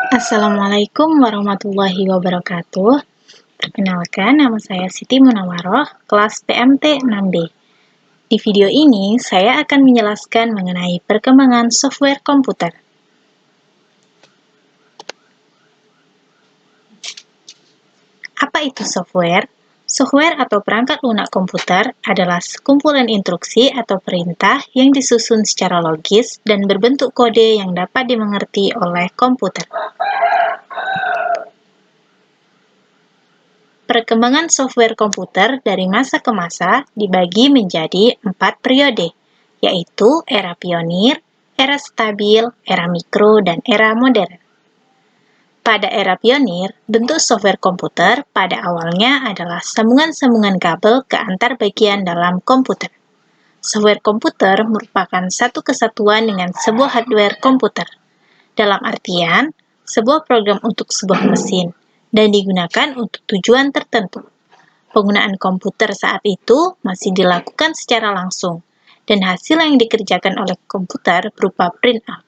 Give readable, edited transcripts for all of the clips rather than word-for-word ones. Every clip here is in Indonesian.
Assalamualaikum warahmatullahi wabarakatuh. Perkenalkan, nama saya Siti Munawaroh, kelas PMT 6B. Di video ini, saya akan menjelaskan mengenai perkembangan software komputer. Apa itu software? Software atau perangkat lunak komputer adalah sekumpulan instruksi atau perintah yang disusun secara logis dan berbentuk kode yang dapat dimengerti oleh komputer. Perkembangan software komputer dari masa ke masa dibagi menjadi 4 periode, yaitu era pionir, era stabil, era mikro, dan era modern. Pada era pionir, bentuk software komputer pada awalnya adalah sambungan-sambungan kabel ke antar bagian dalam komputer. Software komputer merupakan satu kesatuan dengan sebuah hardware komputer, dalam artian sebuah program untuk sebuah mesin, dan digunakan untuk tujuan tertentu. Penggunaan komputer saat itu masih dilakukan secara langsung, dan hasil yang dikerjakan oleh komputer berupa printout.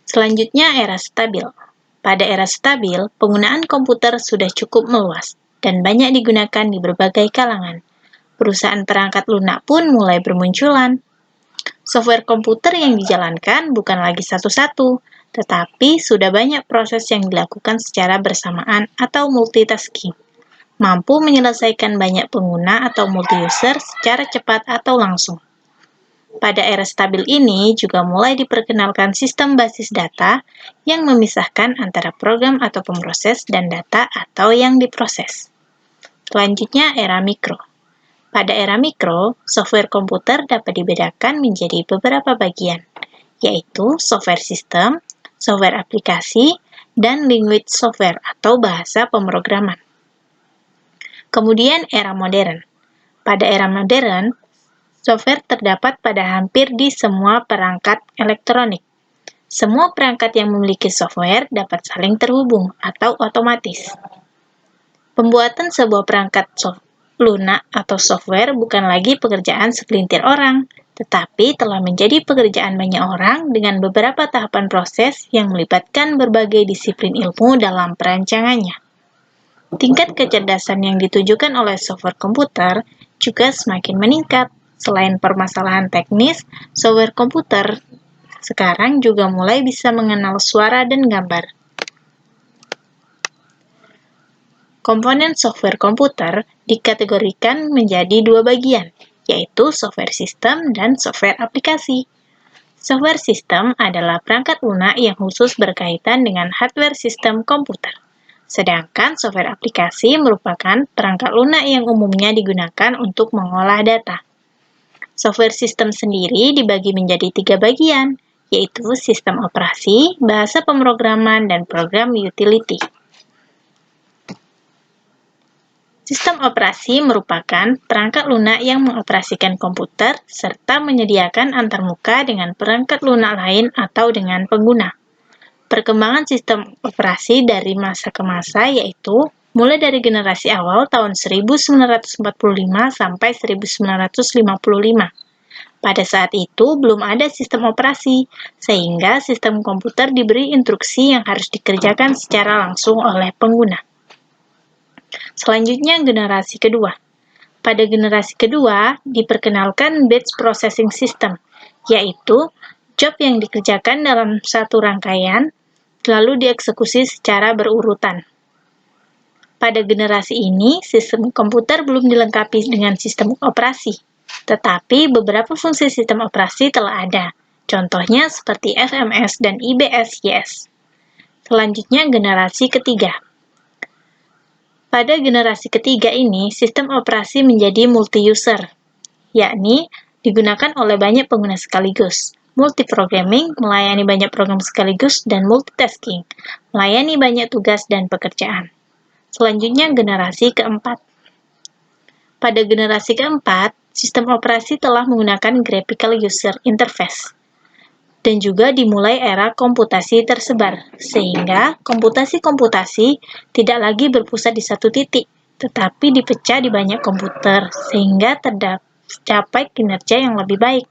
Selanjutnya, era stabil. Pada era stabil, penggunaan komputer sudah cukup meluas dan banyak digunakan di berbagai kalangan. Perusahaan perangkat lunak pun mulai bermunculan. Software komputer yang dijalankan bukan lagi satu-satu, tetapi sudah banyak proses yang dilakukan secara bersamaan atau multitasking, mampu menyelesaikan banyak pengguna atau multi-user secara cepat atau langsung. Pada era stabil ini juga mulai diperkenalkan sistem basis data yang memisahkan antara program atau pemroses dan data atau yang diproses. Selanjutnya, era mikro. Pada era mikro, software komputer dapat dibedakan menjadi beberapa bagian, yaitu software sistem, software aplikasi, dan language software atau bahasa pemrograman. Kemudian era modern. Pada era modern, software terdapat pada hampir di semua perangkat elektronik. Semua perangkat yang memiliki software dapat saling terhubung atau otomatis. Pembuatan sebuah perangkat lunak atau software bukan lagi pekerjaan segelintir orang, tetapi telah menjadi pekerjaan banyak orang dengan beberapa tahapan proses yang melibatkan berbagai disiplin ilmu dalam perancangannya. Tingkat kecerdasan yang ditujukan oleh software komputer juga semakin meningkat. Selain permasalahan teknis, software komputer sekarang juga mulai bisa mengenal suara dan gambar. Komponen software komputer dikategorikan menjadi dua bagian, yaitu software sistem dan software aplikasi. Software sistem adalah perangkat lunak yang khusus berkaitan dengan hardware sistem komputer. Sedangkan software aplikasi merupakan perangkat lunak yang umumnya digunakan untuk mengolah data. Software sistem sendiri dibagi menjadi 3 bagian, yaitu sistem operasi, bahasa pemrograman, dan program utility. Sistem operasi merupakan perangkat lunak yang mengoperasikan komputer serta menyediakan antarmuka dengan perangkat lunak lain atau dengan pengguna. Perkembangan sistem operasi dari masa ke masa yaitu mulai dari generasi awal tahun 1945 sampai 1955. Pada saat itu belum ada sistem operasi, sehingga sistem komputer diberi instruksi yang harus dikerjakan secara langsung oleh pengguna. Selanjutnya, generasi kedua. Pada generasi kedua, diperkenalkan batch processing system, yaitu job yang dikerjakan dalam satu rangkaian, lalu dieksekusi secara berurutan. Pada generasi ini, sistem komputer belum dilengkapi dengan sistem operasi, tetapi beberapa fungsi sistem operasi telah ada, contohnya seperti FMS dan IBS-YS. Selanjutnya, generasi ketiga. Pada generasi ketiga ini, sistem operasi menjadi multi-user, yakni digunakan oleh banyak pengguna sekaligus. Multiprogramming, melayani banyak program sekaligus, dan multitasking, melayani banyak tugas dan pekerjaan. Selanjutnya, generasi keempat. Pada generasi keempat, sistem operasi telah menggunakan graphical user interface, dan juga dimulai era komputasi tersebar, sehingga komputasi-komputasi tidak lagi berpusat di satu titik, tetapi dipecah di banyak komputer, sehingga tercapai kinerja yang lebih baik.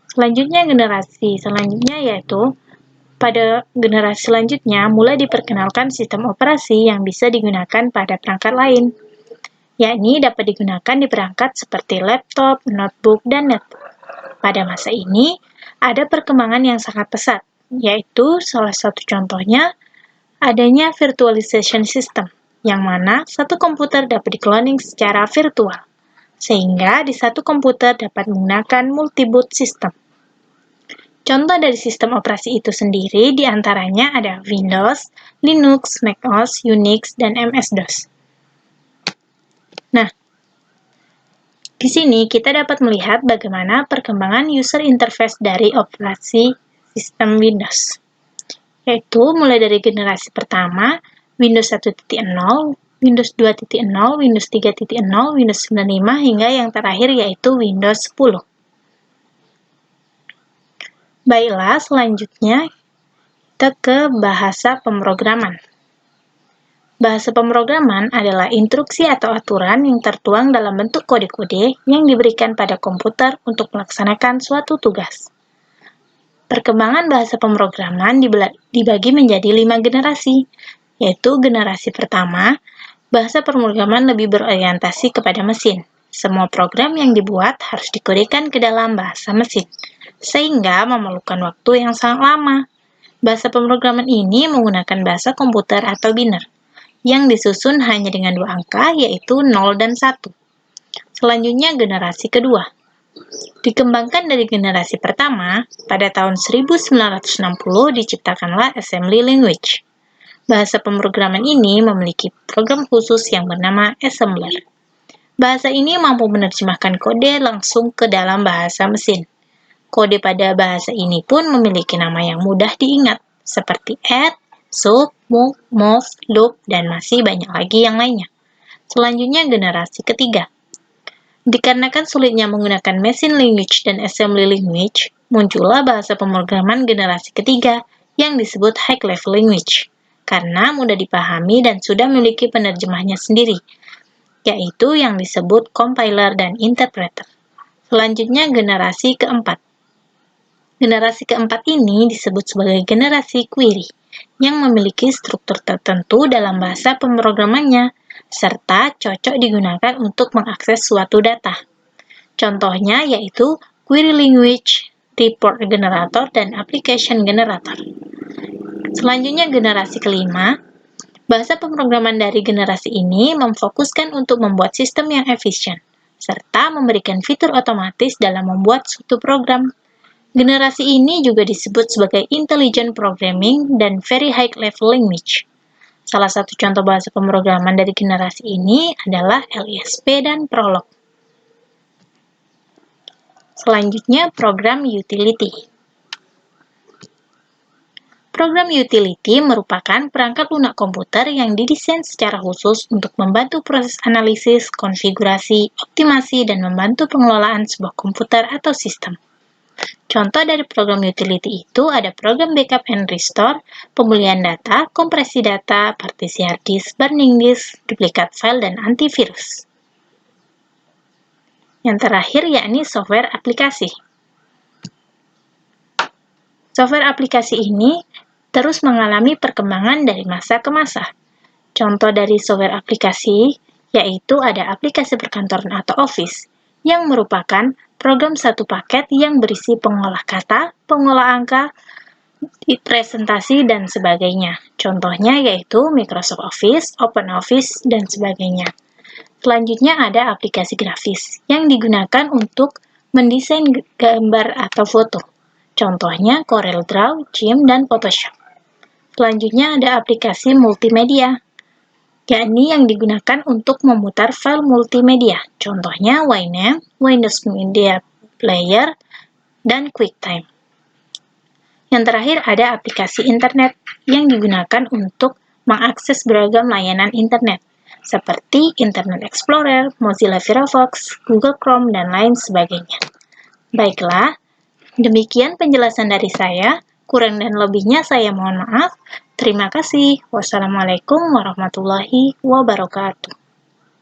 Selanjutnya, generasi selanjutnya yaitu Pada generasi selanjutnya, mulai diperkenalkan sistem operasi yang bisa digunakan pada perangkat lain, yakni dapat digunakan di perangkat seperti laptop, notebook, dan netbook. Pada masa ini, ada perkembangan yang sangat pesat, yaitu salah satu contohnya adanya virtualization system, yang mana satu komputer dapat dikloning secara virtual, sehingga di satu komputer dapat menggunakan multi-boot system. Contoh dari sistem operasi itu sendiri diantaranya ada Windows, Linux, macOS, Unix, dan MS-DOS. Nah, di sini kita dapat melihat bagaimana perkembangan user interface dari operasi sistem Windows, yaitu mulai dari generasi pertama, Windows 1.0, Windows 2.0, Windows 3.0, Windows 95, hingga yang terakhir yaitu Windows 10. Baiklah, selanjutnya kita ke bahasa pemrograman. Bahasa pemrograman adalah instruksi atau aturan yang tertuang dalam bentuk kode-kode yang diberikan pada komputer untuk melaksanakan suatu tugas. Perkembangan bahasa pemrograman dibagi menjadi 5 generasi, yaitu generasi pertama, bahasa pemrograman lebih berorientasi kepada mesin. Semua program yang dibuat harus dikodekan ke dalam bahasa mesin, sehingga memerlukan waktu yang sangat lama. Bahasa pemrograman ini menggunakan bahasa komputer atau biner, yang disusun hanya dengan 2 angka, yaitu 0 dan 1. Selanjutnya generasi kedua. Dikembangkan dari generasi pertama, pada tahun 1960 diciptakanlah assembly language. Bahasa pemrograman ini memiliki program khusus yang bernama assembler. Bahasa ini mampu menerjemahkan kode langsung ke dalam bahasa mesin. Kode pada bahasa ini pun memiliki nama yang mudah diingat, seperti add, sub, move, loop, dan masih banyak lagi yang lainnya. Selanjutnya generasi ketiga. Dikarenakan sulitnya menggunakan machine language dan assembly language, muncullah bahasa pemrograman generasi ketiga yang disebut high-level language, karena mudah dipahami dan sudah memiliki penerjemahnya sendiri, yaitu yang disebut compiler dan interpreter. Selanjutnya generasi keempat. Generasi keempat ini disebut sebagai generasi query, yang memiliki struktur tertentu dalam bahasa pemrogramannya, serta cocok digunakan untuk mengakses suatu data. Contohnya yaitu query language, report generator, dan application generator. Selanjutnya generasi kelima. Bahasa pemrograman dari generasi ini memfokuskan untuk membuat sistem yang efisien, serta memberikan fitur otomatis dalam membuat suatu program. Generasi ini juga disebut sebagai intelligent programming dan very high level language. Salah satu contoh bahasa pemrograman dari generasi ini adalah LISP dan Prolog. Selanjutnya, program utility. Program utility merupakan perangkat lunak komputer yang didesain secara khusus untuk membantu proses analisis, konfigurasi, optimasi, dan membantu pengelolaan sebuah komputer atau sistem. Contoh dari program utility itu ada program backup and restore, pemulihan data, kompresi data, partisi hard disk, burning disk, duplikat file, dan antivirus. Yang terakhir yakni software aplikasi. Software aplikasi ini terus mengalami perkembangan dari masa ke masa. Contoh dari software aplikasi yaitu ada aplikasi perkantoran atau Office, yang merupakan program satu paket yang berisi pengolah kata, pengolah angka, presentasi, dan sebagainya. Contohnya yaitu Microsoft Office, OpenOffice, dan sebagainya. Selanjutnya ada aplikasi grafis yang digunakan untuk mendesain gambar atau foto. Contohnya CorelDRAW, GIMP, dan Photoshop. Selanjutnya ada aplikasi multimedia, yakni yang digunakan untuk memutar file multimedia. Contohnya Winamp, Windows Media Player, dan QuickTime. Yang terakhir ada aplikasi internet yang digunakan untuk mengakses beragam layanan internet, seperti Internet Explorer, Mozilla Firefox, Google Chrome, dan lain sebagainya. Baiklah, demikian penjelasan dari saya. Kurang dan lebihnya saya mohon maaf. Terima kasih. Wassalamualaikum warahmatullahi wabarakatuh.